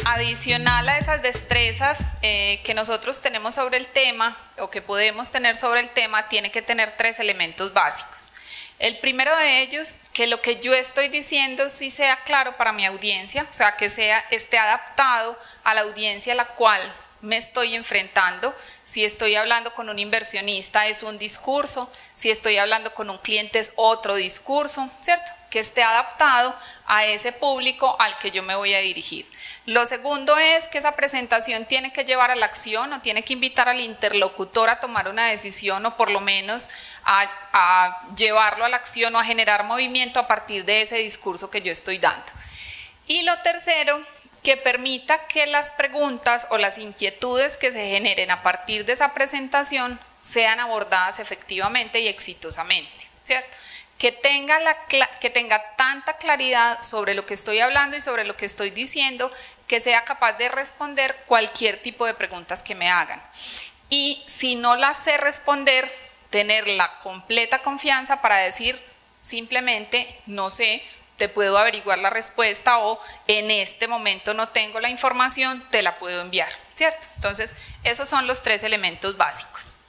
Adicional a esas destrezas que nosotros tenemos sobre el tema o que podemos tener sobre el tema, tiene que tener 3 elementos básicos. El primero de ellos, que lo que yo estoy diciendo sí sea claro para mi audiencia, o sea, que esté adaptado a la audiencia a la cual me estoy enfrentando. Si estoy hablando con un inversionista es un discurso, si estoy hablando con un cliente es otro discurso, ¿cierto? Que esté adaptado a ese público al que yo me voy a dirigir. Lo segundo es que esa presentación tiene que llevar a la acción o tiene que invitar al interlocutor a tomar una decisión o por lo menos a llevarlo a la acción o a generar movimiento a partir de ese discurso que yo estoy dando. Y lo tercero, que permita que las preguntas o las inquietudes que se generen a partir de esa presentación sean abordadas efectivamente y exitosamente, ¿cierto? Que tenga tanta claridad sobre lo que estoy hablando y sobre lo que estoy diciendo, que sea capaz de responder cualquier tipo de preguntas que me hagan. Y si no las sé responder, tener la completa confianza para decir simplemente no sé, te puedo averiguar la respuesta o en este momento no tengo la información, te la puedo enviar, ¿cierto? Entonces, esos son los 3 elementos básicos.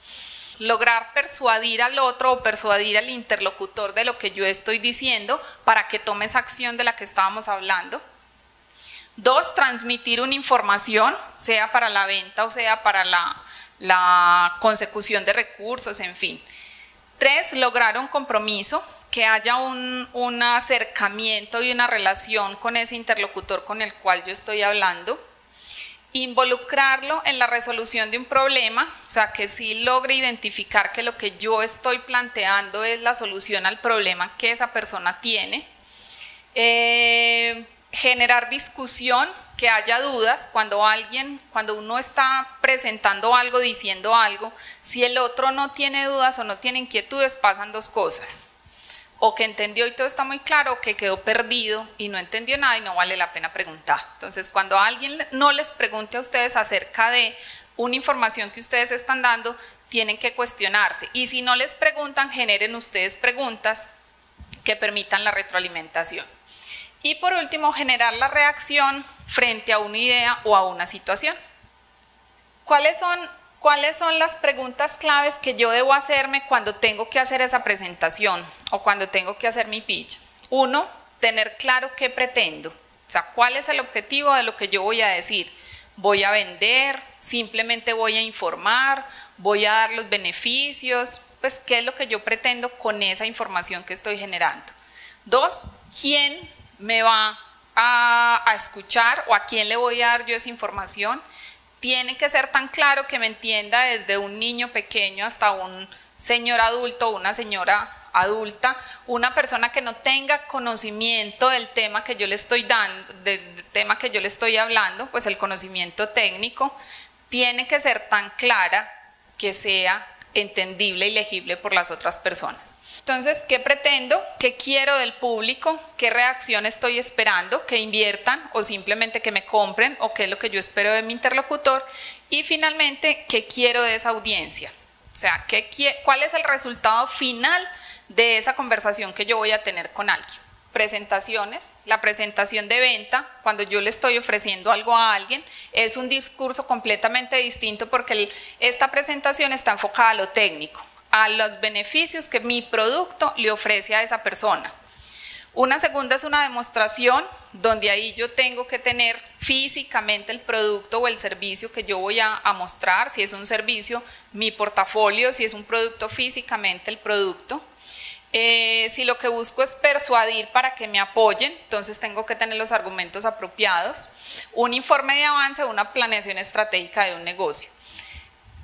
Lograr persuadir al otro o persuadir al interlocutor de lo que yo estoy diciendo para que tome esa acción de la que estábamos hablando. 2, transmitir una información, sea para la venta o sea para la consecución de recursos, en fin. 3, lograr un compromiso, que haya un acercamiento y una relación con ese interlocutor con el cual yo estoy hablando. Involucrarlo en la resolución de un problema, o sea, que sí logre identificar que lo que yo estoy planteando es la solución al problema que esa persona tiene. Generar discusión, que haya dudas, cuando uno está presentando algo, diciendo algo, si el otro no tiene dudas o no tiene inquietudes, pasan 2 cosas. O que entendió y todo está muy claro, o que quedó perdido y no entendió nada y no vale la pena preguntar. Entonces, cuando alguien no les pregunte a ustedes acerca de una información que ustedes están dando, tienen que cuestionarse. Y si no les preguntan, generen ustedes preguntas que permitan la retroalimentación. Y por último, generar la reacción frente a una idea o a una situación. ¿Cuáles son las preguntas claves que yo debo hacerme cuando tengo que hacer esa presentación o cuando tengo que hacer mi pitch? 1, tener claro qué pretendo, o sea, cuál es el objetivo de lo que yo voy a decir. ¿Voy a vender? ¿Simplemente voy a informar? ¿Voy a dar los beneficios? Pues, ¿qué es lo que yo pretendo con esa información que estoy generando? 2, ¿quién me va a escuchar o a quién le voy a dar yo esa información? Tiene que ser tan claro que me entienda desde un niño pequeño hasta un señor adulto o una señora adulta, una persona que no tenga conocimiento del tema que yo le estoy dando, del tema que yo le estoy hablando, pues el conocimiento técnico, tiene que ser tan clara que sea entendible y legible por las otras personas. Entonces, ¿qué pretendo? ¿Qué quiero del público? ¿Qué reacción estoy esperando? ¿Que inviertan o simplemente que me compren? ¿O qué es lo que yo espero de mi interlocutor? Y finalmente, ¿qué quiero de esa audiencia? O sea, ¿cuál es el resultado final de esa conversación que yo voy a tener con alguien? Presentaciones, la presentación de venta, cuando yo le estoy ofreciendo algo a alguien, es un discurso completamente distinto porque esta presentación está enfocada a lo técnico, a los beneficios que mi producto le ofrece a esa persona. Una segunda es una demostración, donde ahí yo tengo que tener físicamente el producto o el servicio que yo voy a mostrar. Si es un servicio, mi portafolio; si es un producto, físicamente el producto. Si lo que busco es persuadir para que me apoyen, entonces tengo que tener los argumentos apropiados. Un informe de avance, una planeación estratégica de un negocio.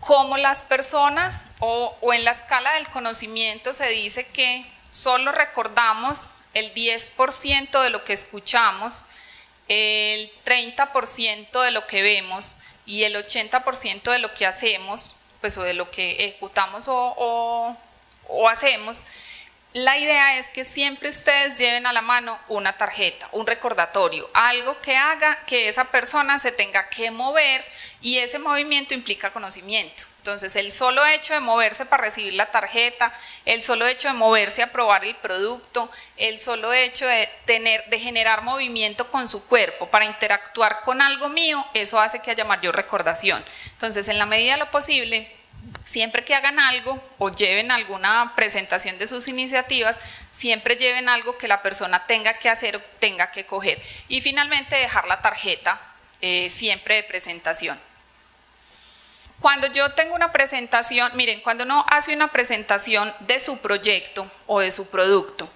Como las personas o en la escala del conocimiento se dice que solo recordamos el 10% de lo que escuchamos, el 30% de lo que vemos y el 80% de lo que hacemos, pues, o de lo que ejecutamos o hacemos, La idea es que siempre ustedes lleven a la mano una tarjeta, un recordatorio, algo que haga que esa persona se tenga que mover, y ese movimiento implica conocimiento. Entonces, el solo hecho de moverse para recibir la tarjeta, el solo hecho de moverse a probar el producto, el solo hecho de generar movimiento con su cuerpo para interactuar con algo mío, eso hace que haya mayor recordación. Entonces, en la medida de lo posible, siempre que hagan algo o lleven alguna presentación de sus iniciativas, siempre lleven algo que la persona tenga que hacer o tenga que coger. Y finalmente, dejar la tarjeta siempre de presentación. Cuando yo tengo una presentación, miren, cuando uno hace una presentación de su proyecto o de su producto,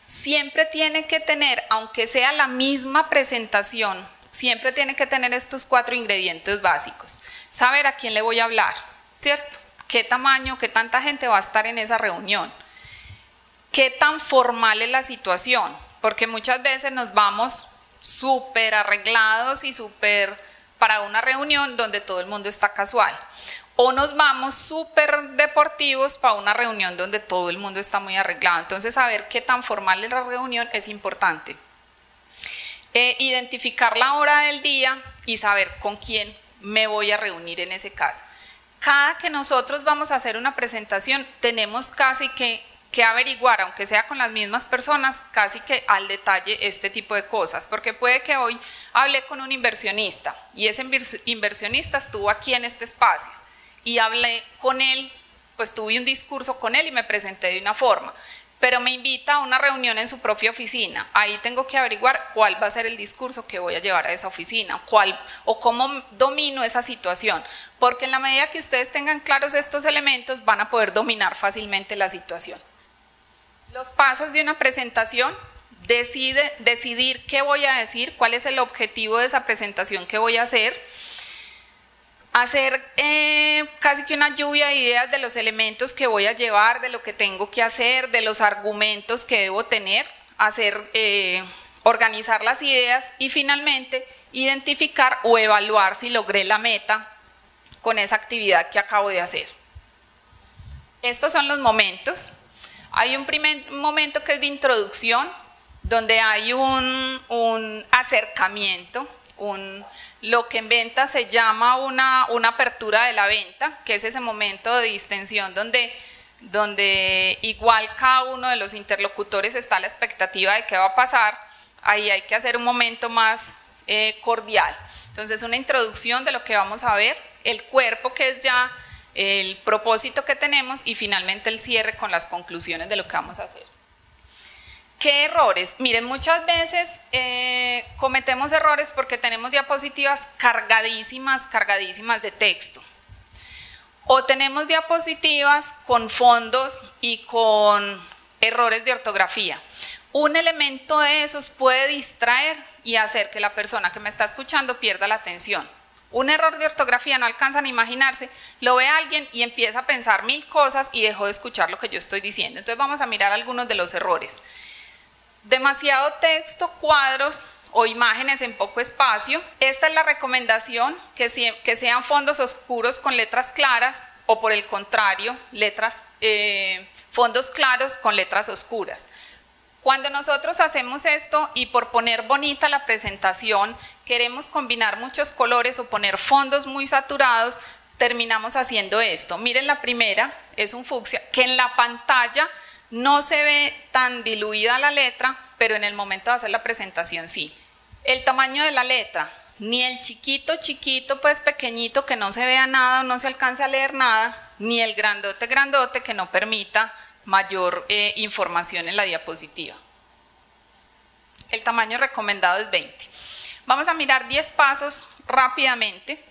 siempre tiene que tener, aunque sea la misma presentación, siempre tiene que tener estos 4 ingredientes básicos. Saber a quién le voy a hablar, ¿cierto? ¿Qué tamaño, qué tanta gente va a estar en esa reunión? ¿Qué tan formal es la situación? Porque muchas veces nos vamos súper arreglados y súper para una reunión donde todo el mundo está casual, o nos vamos súper deportivos para una reunión donde todo el mundo está muy arreglado. Entonces, saber qué tan formal es la reunión es importante. Identificar la hora del día y saber con quién me voy a reunir en ese caso. Cada que nosotros vamos a hacer una presentación, tenemos casi que averiguar, aunque sea con las mismas personas, casi que al detalle este tipo de cosas, porque puede que hoy hablé con un inversionista y ese inversionista estuvo aquí en este espacio y hablé con él, pues tuve un discurso con él y me presenté de una forma, pero me invita a una reunión en su propia oficina. Ahí tengo que averiguar cuál va a ser el discurso que voy a llevar a esa oficina, o cómo domino esa situación, porque en la medida que ustedes tengan claros estos elementos, van a poder dominar fácilmente la situación. Los pasos de una presentación: decidir qué voy a decir, cuál es el objetivo de esa presentación que voy a hacer, hacer casi que una lluvia de ideas de los elementos que voy a llevar, de lo que tengo que hacer, de los argumentos que debo tener, organizar las ideas y finalmente identificar o evaluar si logré la meta con esa actividad que acabo de hacer. Estos son los momentos. Hay un primer momento que es de introducción, donde hay un acercamiento, lo que en venta se llama una apertura de la venta, que es ese momento de distensión donde igual cada uno de los interlocutores está a la expectativa de qué va a pasar. Ahí hay que hacer un momento más cordial. Entonces, una introducción de lo que vamos a ver, el cuerpo, que es ya el propósito que tenemos, y finalmente el cierre con las conclusiones de lo que vamos a hacer. ¿Qué errores? Miren, muchas veces cometemos errores porque tenemos diapositivas cargadísimas de texto, o tenemos diapositivas con fondos y con errores de ortografía. Un elemento de esos puede distraer y hacer que la persona que me está escuchando pierda la atención. Un error de ortografía, no alcanzan a imaginarse, lo ve alguien y empieza a pensar 1000 cosas y dejó de escuchar lo que yo estoy diciendo. Entonces vamos a mirar algunos de los errores. Demasiado texto, cuadros o imágenes en poco espacio. Esta es la recomendación, que sean fondos oscuros con letras claras, o por el contrario, fondos claros con letras oscuras. Cuando nosotros hacemos esto y por poner bonita la presentación queremos combinar muchos colores o poner fondos muy saturados, terminamos haciendo esto. Miren, la primera es un fucsia, que en la pantalla no se ve tan diluida la letra, pero en el momento de hacer la presentación sí. El tamaño de la letra, ni el chiquito, pues pequeñito, que no se vea nada o no se alcance a leer nada, ni el grandote, que no permita mayor información en la diapositiva. El tamaño recomendado es 20. Vamos a mirar 10 pasos rápidamente.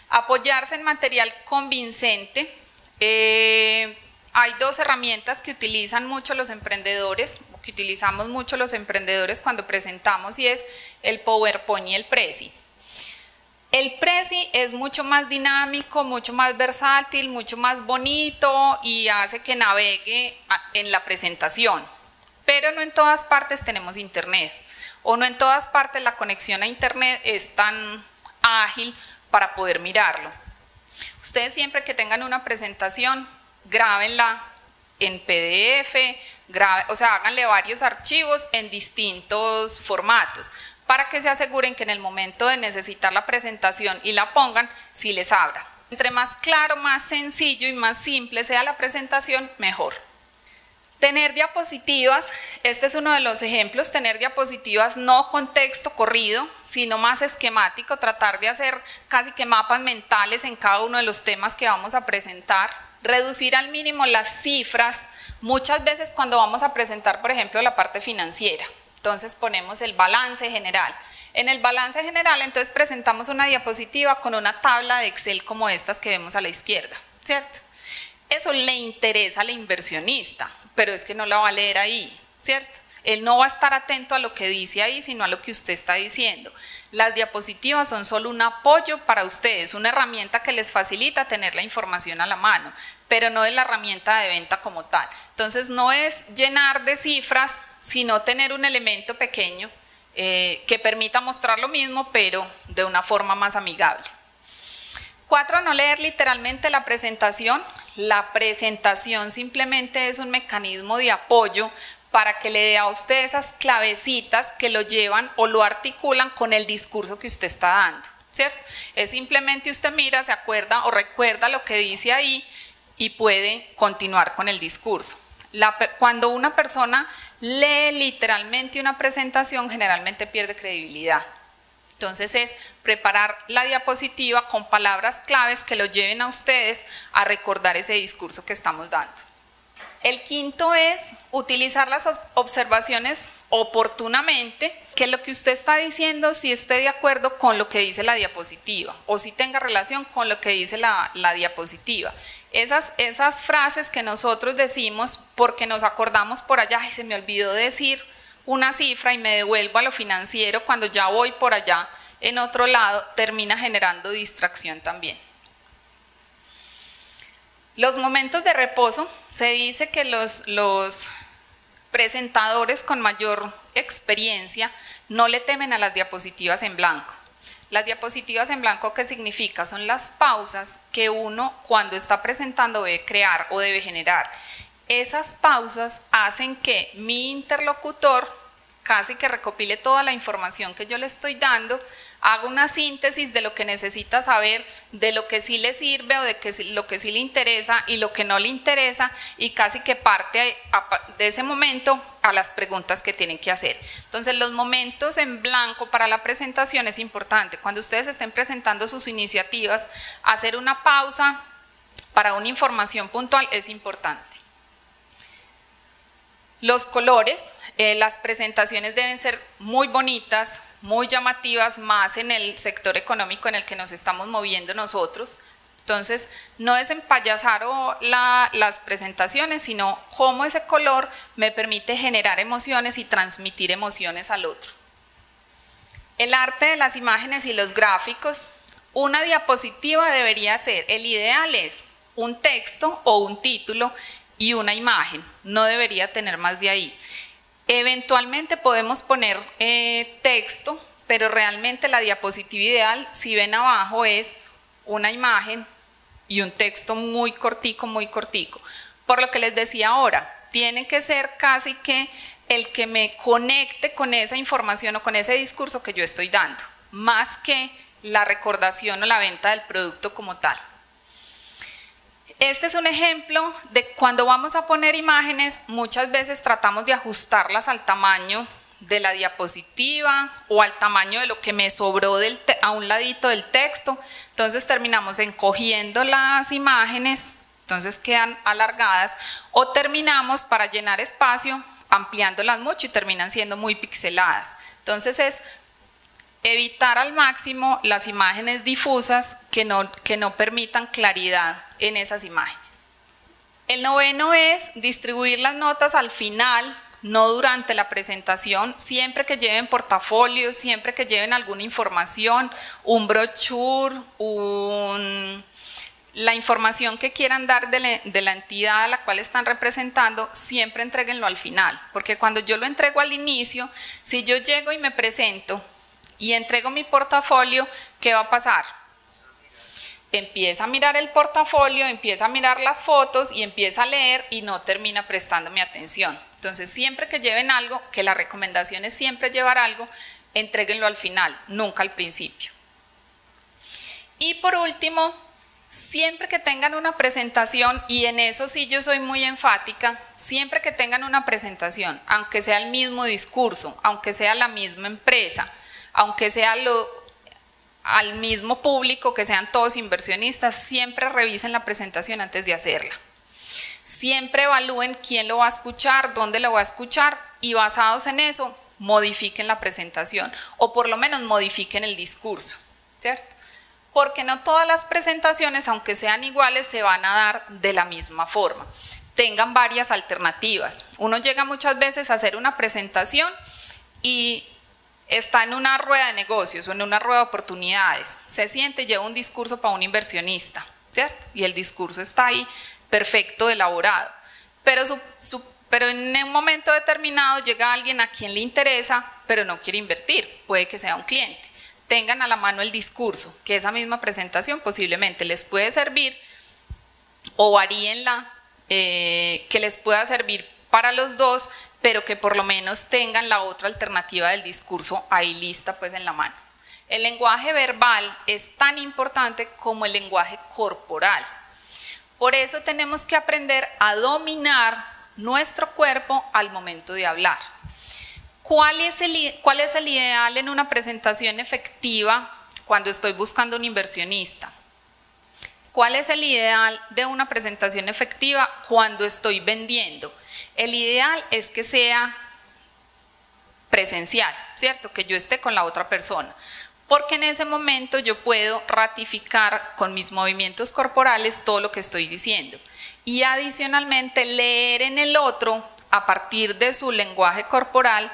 Apoyarse en material convincente. Hay 2 herramientas que utilizan mucho los emprendedores, que utilizamos mucho los emprendedores cuando presentamos, y es el PowerPoint y el Prezi. El Prezi es mucho más dinámico, mucho más versátil, mucho más bonito y hace que navegue en la presentación, pero no en todas partes tenemos internet, o no en todas partes la conexión a internet es tan ágil para poder mirarlo. Ustedes siempre que tengan una presentación, grábenla en PDF, o sea, háganle varios archivos en distintos formatos para que se aseguren que en el momento de necesitar la presentación y la pongan, sí les abra. Entre más claro, más sencillo y más simple sea la presentación, mejor. Tener diapositivas, este es uno de los ejemplos, tener diapositivas no con texto corrido, sino más esquemático, tratar de hacer casi que mapas mentales en cada uno de los temas que vamos a presentar, reducir al mínimo las cifras, muchas veces cuando vamos a presentar, por ejemplo, la parte financiera, entonces ponemos el balance general. En el balance general, entonces presentamos una diapositiva con una tabla de Excel como estas que vemos a la izquierda, ¿cierto? Eso le interesa al inversionista, pero es que no la va a leer ahí, ¿cierto? Él no va a estar atento a lo que dice ahí, sino a lo que usted está diciendo. Las diapositivas son solo un apoyo para ustedes, una herramienta que les facilita tener la información a la mano, pero no es la herramienta de venta como tal. Entonces no es llenar de cifras, sino tener un elemento pequeño que permita mostrar lo mismo, pero de una forma más amigable. 4, no leer literalmente la presentación. La presentación simplemente es un mecanismo de apoyo para que le dé a usted esas clavecitas que lo llevan o lo articulan con el discurso que usted está dando, ¿cierto? Es simplemente usted mira, se acuerda o recuerda lo que dice ahí y puede continuar con el discurso. Cuando una persona lee literalmente una presentación, generalmente pierde credibilidad. Entonces es preparar la diapositiva con palabras claves que lo lleven a ustedes a recordar ese discurso que estamos dando. El 5 es utilizar las observaciones oportunamente, que lo que usted está diciendo si esté de acuerdo con lo que dice la diapositiva o si tenga relación con lo que dice la diapositiva. Esas frases que nosotros decimos porque nos acordamos por allá, ay, se me olvidó decir una cifra y me devuelvo a lo financiero cuando ya voy por allá en otro lado, termina generando distracción también. Los momentos de reposo, se dice que los presentadores con mayor experiencia no le temen a las diapositivas en blanco. Las diapositivas en blanco, ¿qué significa? Son las pausas que uno cuando está presentando debe crear o debe generar. Esas pausas hacen que mi interlocutor casi que recopile toda la información que yo le estoy dando, haga una síntesis de lo que necesita saber, de lo que sí le sirve o de lo que sí le interesa y lo que no le interesa, y casi que parte de ese momento a las preguntas que tienen que hacer. Entonces los momentos en blanco para la presentación es importante. Cuando ustedes estén presentando sus iniciativas, hacer una pausa para una información puntual es importante. Los colores, las presentaciones deben ser muy bonitas, muy llamativas, más en el sector económico en el que nos estamos moviendo nosotros. Entonces, no es empayasar las presentaciones, sino cómo ese color me permite generar emociones y transmitir emociones al otro. El arte de las imágenes y los gráficos. Una diapositiva debería ser, el ideal es un texto o un título y una imagen, no debería tener más de ahí. Eventualmente podemos poner texto, pero realmente la diapositiva ideal, si ven abajo, es una imagen y un texto muy cortico, muy cortico. Por lo que les decía ahora, tiene que ser casi que el que me conecte con esa información o con ese discurso que yo estoy dando, más que la recordación o la venta del producto como tal. Este es un ejemplo de cuando vamos a poner imágenes, muchas veces tratamos de ajustarlas al tamaño de la diapositiva o al tamaño de lo que me sobró a un ladito del texto, entonces terminamos encogiendo las imágenes, entonces quedan alargadas, o terminamos para llenar espacio ampliándolas mucho y terminan siendo muy pixeladas. Entonces es evitar al máximo las imágenes difusas que no permitan claridad en esas imágenes. El 9 es distribuir las notas al final, no durante la presentación, siempre que lleven portafolios, siempre que lleven alguna información, un brochure, la información que quieran dar de la entidad a la cual están representando, siempre entréguenlo al final, porque cuando yo lo entrego al inicio, si yo llego y me presento y entrego mi portafolio, ¿qué va a pasar? empieza a mirar el portafolio, empieza a mirar las fotos y empieza a leer y no termina prestándome atención. Entonces, siempre que lleven algo, que la recomendación es siempre llevar algo, entréguenlo al final, nunca al principio. Y por último, siempre que tengan una presentación, y en eso sí yo soy muy enfática, siempre que tengan una presentación, aunque sea el mismo discurso, aunque sea la misma empresa, aunque sea al mismo público, que sean todos inversionistas, siempre revisen la presentación antes de hacerla. Siempre evalúen quién lo va a escuchar, dónde lo va a escuchar y basados en eso modifiquen la presentación o por lo menos modifiquen el discurso, ¿cierto? Porque no todas las presentaciones, aunque sean iguales, se van a dar de la misma forma. Tengan varias alternativas. Uno llega muchas veces a hacer una presentación y está en una rueda de negocios o en una rueda de oportunidades, se siente y lleva un discurso para un inversionista, ¿cierto? Y el discurso está ahí perfecto, elaborado, pero en un momento determinado llega alguien a quien le interesa, pero no quiere invertir, puede que sea un cliente. Tengan a la mano el discurso, que esa misma presentación posiblemente les puede servir o varíenla, que les pueda servir para los dos, pero que por lo menos tengan la otra alternativa del discurso ahí lista pues en la mano. El lenguaje verbal es tan importante como el lenguaje corporal. Por eso tenemos que aprender a dominar nuestro cuerpo al momento de hablar. ¿Cuál es el ideal en una presentación efectiva cuando estoy buscando un inversionista? ¿Cuál es el ideal de una presentación efectiva cuando estoy vendiendo? El ideal es que sea presencial, ¿cierto? Que yo esté con la otra persona, porque en ese momento yo puedo ratificar con mis movimientos corporales todo lo que estoy diciendo y adicionalmente leer en el otro a partir de su lenguaje corporal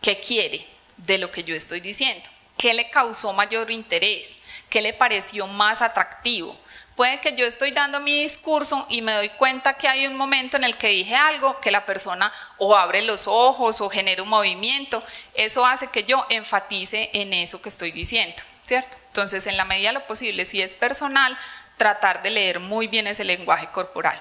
qué quiere de lo que yo estoy diciendo, qué le causó mayor interés, qué le pareció más atractivo. Puede que yo estoy dando mi discurso y me doy cuenta que hay un momento en el que dije algo que la persona o abre los ojos o genera un movimiento. Eso hace que yo enfatice en eso que estoy diciendo, ¿cierto? Entonces, en la medida de lo posible, si es personal, tratar de leer muy bien ese lenguaje corporal.